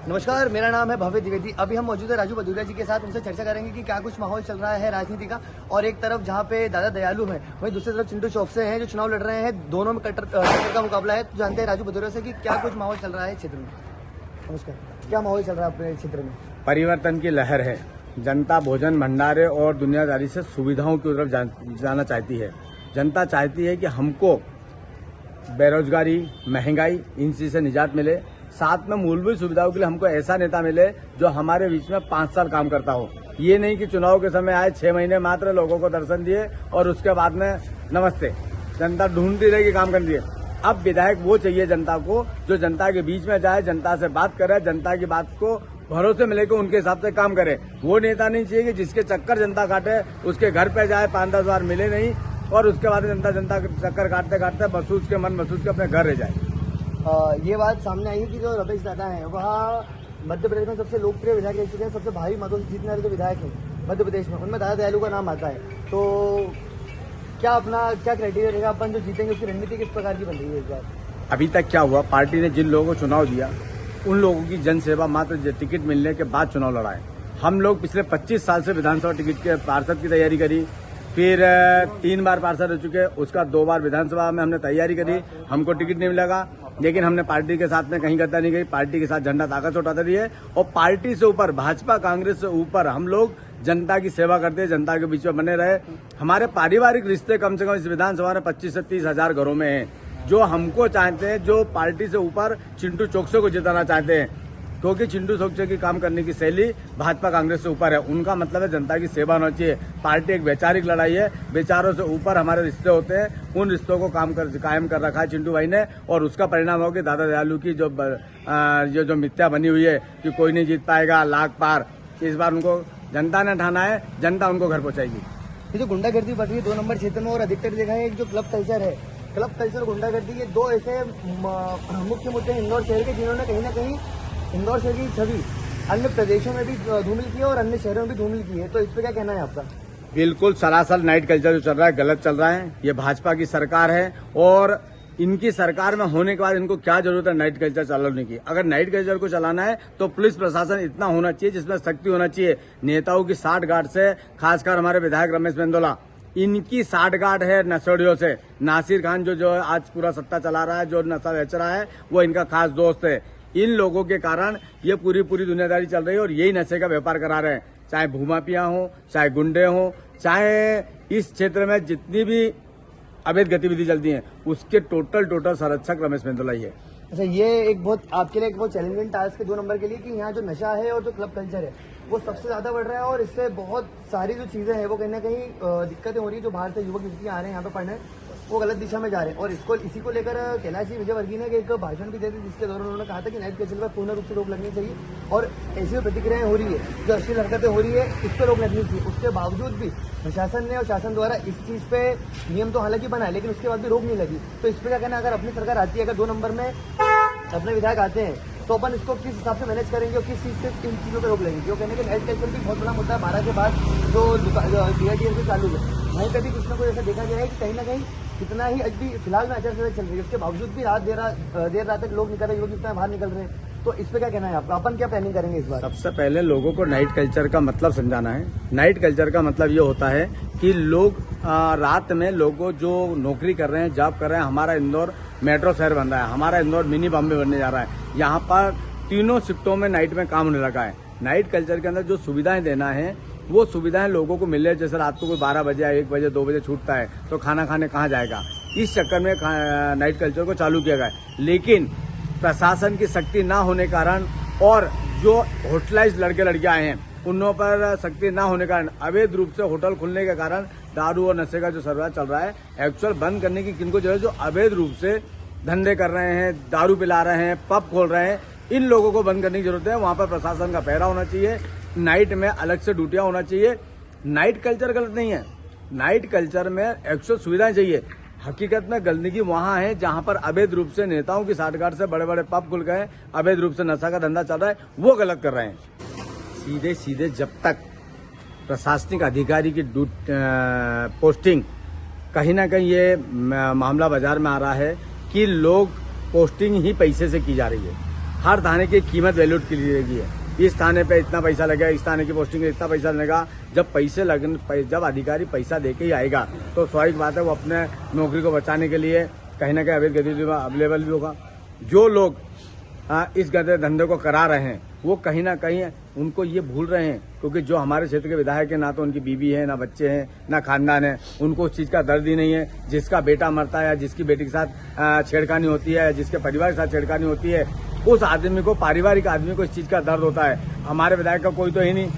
नमस्कार, मेरा नाम है भव्य द्विवेदी। अभी हम मौजूद है राजू भदौरिया जी के साथ। उनसे चर्चा करेंगे कि क्या कुछ माहौल चल रहा है राजनीति का। और एक तरफ जहां पे दादा दयालु हैं, वहीं दूसरी तरफ चिंटू चौकसे हैं जो चुनाव लड़ रहे हैं। दोनों में कट्टर का मुकाबला है। तो जानते हैं राजू भदौरिया से कि क्या कुछ माहौल चल रहा है क्षेत्र में। नमस्कार, क्या माहौल चल रहा है अपने क्षेत्र में? परिवर्तन की लहर है। जनता भोजन भंडारे और दुनियादारी से सुविधाओं की तरफ जाना चाहती है। जनता चाहती है कि हमको बेरोजगारी, महंगाई, इन चीज से निजात मिले। साथ में मूलभूत सुविधाओं के लिए हमको ऐसा नेता मिले जो हमारे बीच में 5 साल काम करता हो। ये नहीं कि चुनाव के समय आए 6 महीने मात्र लोगों को दर्शन दिए और उसके बाद में नमस्ते। जनता ढूंढती रहेगी काम करती है। अब विधायक वो चाहिए जनता को जो जनता के बीच में जाए, जनता से बात करे, जनता की बात को भरोसे में लेकर उनके हिसाब से काम करे। वो नेता नहीं चाहिए कि जिसके चक्कर जनता काटे, उसके घर पे जाए 5-10 बार मिले नहीं और उसके बाद जनता चक्कर काटते काटते महसूस के अपने घर रह जाए। ये बात सामने आई है कि जो रमेश दादा हैं वह मध्य प्रदेश में सबसे लोकप्रिय विधायक रह चुके हैं। सबसे भारी मतों से जीतने वाले जो विधायक हैं मध्य प्रदेश में, उनमें दादा दयालु का नाम आता है। तो क्या क्राइटेरिया रहेगा, अपन जो जीतेंगे उसकी रणनीति किस प्रकार की बन रही है इस बार? अभी तक क्या हुआ, पार्टी ने जिन लोगों को चुनाव दिया उन लोगों की जनसेवा मात्र टिकट मिलने के बाद चुनाव लड़ाए। हम लोग पिछले 25 साल से विधानसभा टिकट के पार्षद की तैयारी करी, फिर 3 बार पार्षद हो चुके, उसका 2 बार विधानसभा में हमने तैयारी करी, हमको टिकट नहीं मिलेगा। लेकिन हमने पार्टी के साथ में कहीं गद्दा नहीं गई, पार्टी के साथ झंडा ताकत से उठाते रहिए और पार्टी से ऊपर, भाजपा कांग्रेस से ऊपर हम लोग जनता की सेवा करते हैं, जनता के बीच में बने रहे। हमारे पारिवारिक रिश्ते कम से कम इस विधानसभा में 25 से 30 हजार घरों में हैं जो हमको चाहते हैं, जो पार्टी से ऊपर चिंटू चौकसे को जिताना चाहते हैं, क्योंकि चिंटू चौकसे की काम करने की शैली भाजपा कांग्रेस से ऊपर है। उनका मतलब है जनता की सेवा होना चाहिए। पार्टी एक वैचारिक लड़ाई है, विचारों से ऊपर हमारे रिश्ते होते हैं। उन रिश्तों को कायम कर रखा है चिंटू भाई ने और उसका परिणाम हो कि दादा दयालु की जो मिथ्या बनी हुई है कि कोई नहीं जीत पाएगा लाख पार, इस बार उनको जनता ने ठाना है, जनता उनको घर पहुंचाएगी। ये जो गुंडागर्दी बढ़ रही है 2 नंबर क्षेत्र में और अधिकतर जगह है, जो क्लब कल्चर है, क्लब कल्चर गुंडागर्दी, ये 2 ऐसे मुख्य मुद्दे हैं इंदौर शहर के जिन्होंने कहीं ना कहीं इंदौर शहर की छवि अन्य प्रदेशों में भी धूमिल की है और अन्य शहरों में भी धूमिल की है। तो इस पे क्या कहना है आपका? बिल्कुल सरासर नाइट कल्चर जो चल रहा है गलत चल रहा है। ये भाजपा की सरकार है और इनकी सरकार में होने के बाद इनको क्या जरूरत है नाइट कल्चर चलाने की? अगर नाइट कल्चर को चलाना है तो पुलिस प्रशासन इतना होना चाहिए जिसमें शक्ति होना चाहिए। नेताओं की साठगांठ से, खासकर हमारे विधायक रमेश मेंदोला, इनकी साठगांठ है नशेड़ियों से। नासिर खान जो आज पूरा सत्ता चला रहा है, जो नशा बेच रहा है, वो इनका खास दोस्त है। इन लोगों के कारण ये पूरी दुनियादारी चल रही है और यही नशे का व्यापार करा रहे हैं। चाहे भूमाफिया हो, चाहे गुंडे हो, चाहे इस क्षेत्र में जितनी भी अवैध गतिविधि चलती है, उसके टोटल संरक्षक रमेश मेंदोला ही है। अच्छा, ये एक बहुत आपके लिए एक बहुत चैलेंजिंग टास्क है 2 नंबर के लिए कि यहाँ जो नशा है और जो क्लब कल्चर है वो सबसे ज्यादा बढ़ रहा है और इससे बहुत सारी जो चीजें हैं वो कहीं ना कहीं दिक्कतें हो रही है। जो बाहर से युवक युवतियां आ रहे हैं यहाँ पे पढ़ने, वो गलत दिशा में जा रहे हैं। और इसी को लेकर कैलाश विजयवर्गीय ने एक भाषण भी दिया था जिसके दौरान उन्होंने कहा था कि नाइट कल्चर पर पूर्ण रूप से रोक लगनी चाहिए और ऐसी जो प्रतिक्रियाएं हो रही है, जो अश्लील हरकतें हो रही है, इस पर रोक लगनी चाहिए। उसके बावजूद भी प्रशासन ने और शासन द्वारा इस चीज पे नियम तो हालांकि बनाए, लेकिन उसके बाद भी रोक नहीं लगी। तो इस पर क्या कहना, अगर अपनी सरकार आती है, अगर 2 नंबर में अपने विधायक आते हैं, तो अपन इसको किस हिसाब से मैनेज करेंगे और किस चीज से इन चीजों पर रोक लगेंगे? वो कहने के नाइट कल्चर भी बहुत बड़ा मुद्दा है। 12 के बाद जो DITR से चालू है, वहीं पर भी कुछ ना कुछ ऐसा देखा गया है कि कहीं ना कहीं कितना ही अभी फिलहाल में आचार संहिता चल रही है, उसके बावजूद भी देर रात तक लोग निकल रहे हैं, युवक कितना बाहर निकल रहे हैं। तो इस पे क्या कहना है आपका? अपन क्या प्लानिंग करेंगे इस बार? सबसे पहले लोगों को नाइट कल्चर का मतलब समझाना है। नाइट कल्चर का मतलब ये होता है कि लोग रात में लोगों जो नौकरी कर रहे हैं, जॉब कर रहे हैं। हमारा इंदौर मेट्रो शहर बन रहा है, हमारा इंदौर मिनी बॉम्बे बनने जा रहा है। यहाँ पर 3 शिफ्टों में नाइट में काम होने लगा है। नाइट कल्चर के अंदर जो सुविधाएं देना है वो सुविधाएं लोगों को मिल रही है। जैसे रात को कोई 12 बजे या 1 बजे 2 बजे छूटता है तो खाना खाने कहाँ जाएगा? इस चक्कर में नाइट कल्चर को चालू किया गया है। लेकिन प्रशासन की सख्ती ना होने के कारण और जो होटलाइज लड़के लड़कियां आए हैं उन पर सख्ती ना होने के कारण, अवैध रूप से होटल खुलने के कारण दारू और नशे का जो सरबराह चल रहा है, एक्चुअल बंद करने की किनको जो है, जो अवैध रूप से धंधे कर रहे हैं, दारू पिला रहे हैं, पब खोल रहे हैं, इन लोगों को बंद करने की जरूरत है। वहां पर प्रशासन का पहरा होना चाहिए, नाइट में अलग से ड्यूटियां होना चाहिए। नाइट कल्चर गलत नहीं है, नाइट कल्चर में एक्चुअल सुविधाएं चाहिए। हकीकत में गंदगी वहां है जहां पर अवैध रूप से नेताओं की साठगांठ से बड़े बड़े पब खुल गए, अवैध रूप से नशा का धंधा चल रहा है, वो गलत कर रहे हैं। सीधे जब तक प्रशासनिक अधिकारी की पोस्टिंग, कहीं ना कहीं ये मामला बाजार में आ रहा है कि लोग पोस्टिंग ही पैसे से की जा रही है। हर थाने की कीमत वैल्यूट की जाएगी है। इस थाने पे इतना पैसा लगेगा, इस थाने की पोस्टिंग में इतना पैसा लगेगा। जब अधिकारी पैसा देके ही आएगा तो स्वाभाविक बात है वो अपने नौकरी को बचाने के लिए कहीं ना कहीं अवैध गतिविधि अवेलेबल भी होगा। जो लोग इस गधे धंधे को करा रहे हैं वो कहीं ना कहीं उनको ये भूल रहे हैं, क्योंकि जो हमारे क्षेत्र के विधायक है ना तो उनकी बीवी है, ना बच्चे हैं, ना खानदान है, उनको उस चीज़ का दर्द ही नहीं है। जिसका बेटा मरता है या जिसकी बेटी के साथ छेड़खानी होती है, जिसके परिवार के साथ छेड़खानी होती है, उस आदमी को, पारिवारिक आदमी को इस चीज़ का दर्द होता है। हमारे विधायक का कोई तो ही नहीं,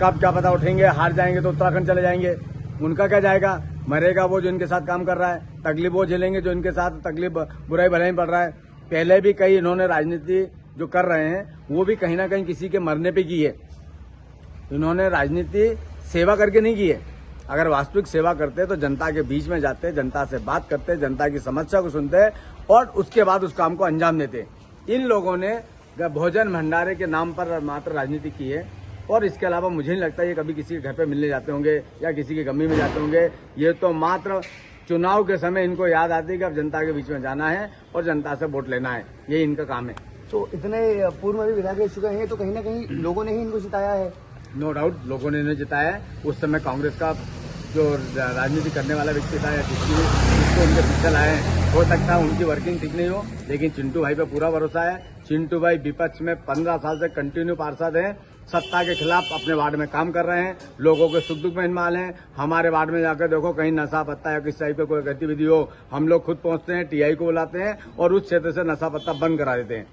कब क्या पता उठेंगे, हार जाएंगे तो उत्तराखंड चले जाएंगे, उनका क्या जाएगा। मरेगा वो जो इनके साथ काम कर रहा है, तकलीफ वो झेलेंगे जो इनके साथ तकलीफ बुराई भलाई पड़ रहा है। पहले भी कई इन्होंने राजनीति जो कर रहे हैं वो भी कहीं ना कहीं किसी के मरने पे की है। इन्होंने राजनीति सेवा करके नहीं की है। अगर वास्तविक सेवा करते तो जनता के बीच में जाते, जनता से बात करते, जनता की समस्या को सुनते और उसके बाद उस काम को अंजाम देते। इन लोगों ने भोजन भंडारे के नाम पर मात्र राजनीति की है और इसके अलावा मुझे नहीं लगता ये कभी किसी के घर पे मिलने जाते होंगे या किसी की गमी में जाते होंगे। ये तो मात्र चुनाव के समय इनको याद आती है कि अब जनता के बीच में जाना है और जनता से वोट लेना है, यही इनका काम है। तो इतने पूर्व में भी विधायक रह चुके हैं तो कहीं ना कहीं लोगों ने ही इनको जिताया है। नो डाउट लोगों ने इन्हें जिताया है। उस समय कांग्रेस का जो राजनीति करने वाला व्यक्ति था या जिसको उनके पीछे लाए हैं, हो सकता है उनकी वर्किंग ठीक नहीं हो, लेकिन चिंटू भाई पे पूरा भरोसा है। चिंटू भाई विपक्ष में 15 साल से कंटिन्यू पार्षद हैं, सत्ता के खिलाफ अपने वार्ड में काम कर रहे हैं, लोगों के सुख दुख में इन्वॉल्व हैं। हमारे वार्ड में जाकर देखो कहीं नशा पत्ता या किस टाइप की कोई गतिविधि हो, हम लोग खुद पहुंचते हैं, टीआई को बुलाते हैं और उस क्षेत्र से नशा पत्ता बंद करा देते हैं।